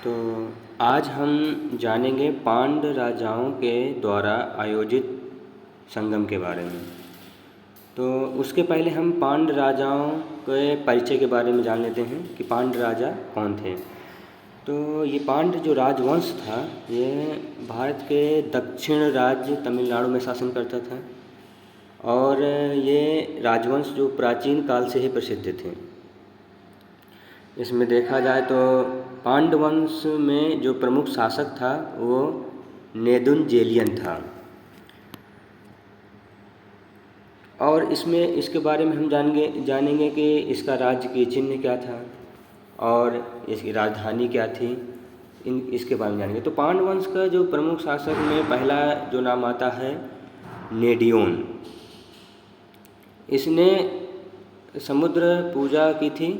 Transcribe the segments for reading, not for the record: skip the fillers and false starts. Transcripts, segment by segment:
तो आज हम जानेंगे पांड राजाओं के द्वारा आयोजित संगम के बारे में। तो उसके पहले हम पांड राजाओं के परिचय के बारे में जान लेते हैं कि पांड राजा कौन थे। तो ये पांड जो राजवंश था ये भारत के दक्षिण राज्य तमिलनाडु में शासन करता था और ये राजवंश जो प्राचीन काल से ही प्रसिद्ध थे। इसमें देखा जाए तो पांड वंश में जो प्रमुख शासक था वो नेदुनजेलियन था और इसमें इसके बारे में हम जानेंगे कि इसका राज्य की चिन्ह क्या था और इसकी राजधानी क्या थी, इसके बारे में जानेंगे। तो पांड वंश का जो प्रमुख शासक में पहला जो नाम आता है नेडियोन। इसने समुद्र पूजा की थी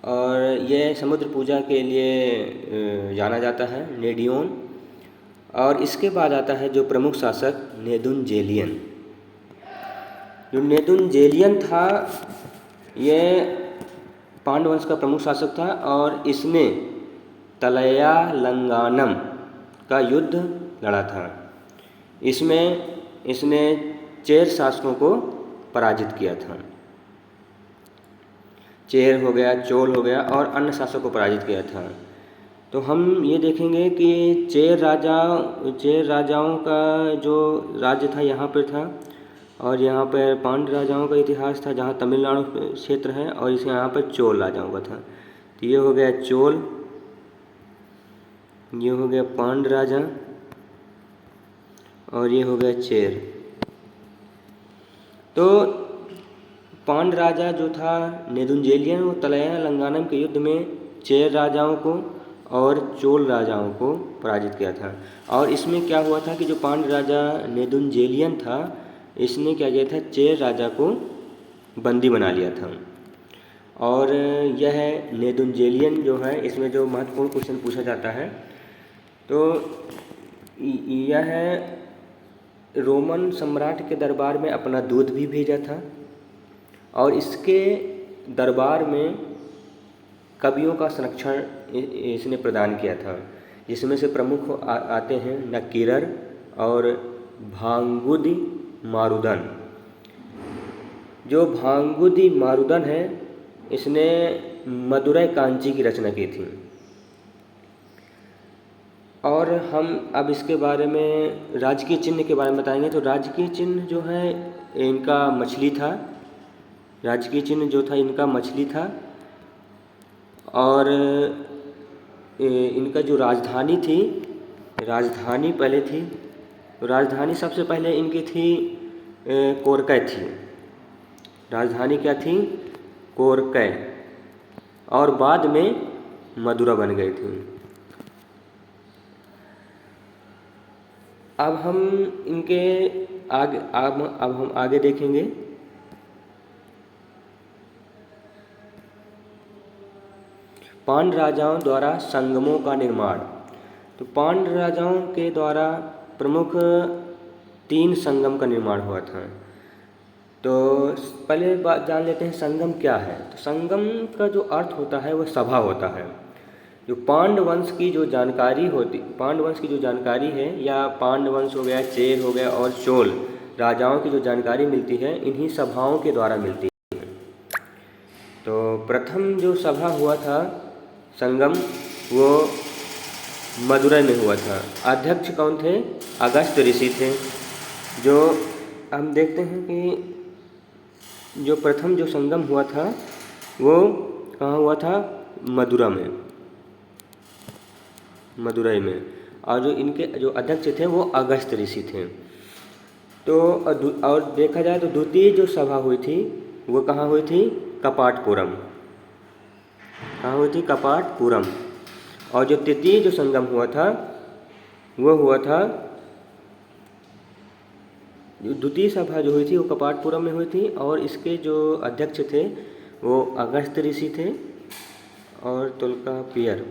और यह समुद्र पूजा के लिए जाना जाता है नेडियोन। और इसके बाद आता है जो प्रमुख शासक नेदुनजेलियन। जो नेदुनजेलियन था यह पांड वंश का प्रमुख शासक था और इसने तलैयालंगानम का युद्ध लड़ा था। इसमें इसने चेर शासकों को पराजित किया था। चेर हो गया, चोल हो गया और अन्य शासकों को पराजित किया था। तो हम ये देखेंगे कि चेर राजाओं का जो राज्य था यहाँ पर था और यहाँ पर पांड राजाओं का इतिहास था जहाँ तमिलनाडु क्षेत्र है, और इसे यहाँ पर चोल राजाओं का था। तो ये हो गया चोल, ये हो गया पांड राजा और ये हो गया चेर। तो पांड राजा जो था नेदुनजेलियन वो तलैयालंगानम के युद्ध में चेर राजाओं को और चोल राजाओं को पराजित किया था। और इसमें क्या हुआ था कि जो पांड राजा नेदुनजेलियन था इसने क्या किया था, चेर राजा को बंदी बना लिया था। और यह नेदुनजेलियन जो है इसमें जो महत्वपूर्ण क्वेश्चन पूछा जाता है तो यह रोमन सम्राट के दरबार में अपना दूध भी भेजा था और इसके दरबार में कवियों का संरक्षण इसने प्रदान किया था, जिसमें से प्रमुख आते हैं नक्कीरर और भांगुदी मारुदन। जो भांगुदी मारुदन है इसने मदुरै कांची की रचना की थी। और हम अब इसके बारे में राजकीय चिन्ह के बारे में बताएंगे। तो राजकीय चिन्ह जो है इनका मछली था, राजकीय चिन्ह जो था इनका मछली था। और इनका जो राजधानी थी, राजधानी पहले थी, तो राजधानी सबसे पहले इनकी थी कोरकै थी। राजधानी क्या थी? कोरकै, और बाद में मदुरा बन गई थी। अब हम इनके आगे अब हम आगे देखेंगे। पांड राजाओं द्वारा संगमों का निर्माण। तो पांड राजाओं के द्वारा प्रमुख 3 संगम का निर्माण हुआ था। तो पहले बात जान लेते हैं संगम क्या है। तो संगम का जो अर्थ होता है वह सभा होता है। जो पांड वंश की जो जानकारी है या पांड वंश हो गया, चेर हो गया और चोल राजाओं की जो जानकारी मिलती है इन्हीं सभाओं के द्वारा मिलती है। तो प्रथम जो सभा हुआ था संगम वो मदुरै में हुआ था। अध्यक्ष कौन थे? अगस्त ऋषि थे। जो हम देखते हैं कि जो प्रथम जो संगम हुआ था वो कहाँ हुआ था? मदुरै में। और जो इनके जो अध्यक्ष थे वो अगस्त ऋषि थे। तो और देखा जाए तो द्वितीय जो सभा हुई थी वो कहाँ हुई थी? कपाटपुरम। कहाँ हुई थी? कपाटपुरम। और जो तृतीय जो संगम हुआ था वो हुआ था, जो द्वितीय सभा जो हुई थी वो कपाटपुरम में हुई थी और इसके जो अध्यक्ष थे वो अगस्त ऋषि थे और तोल्कापियर।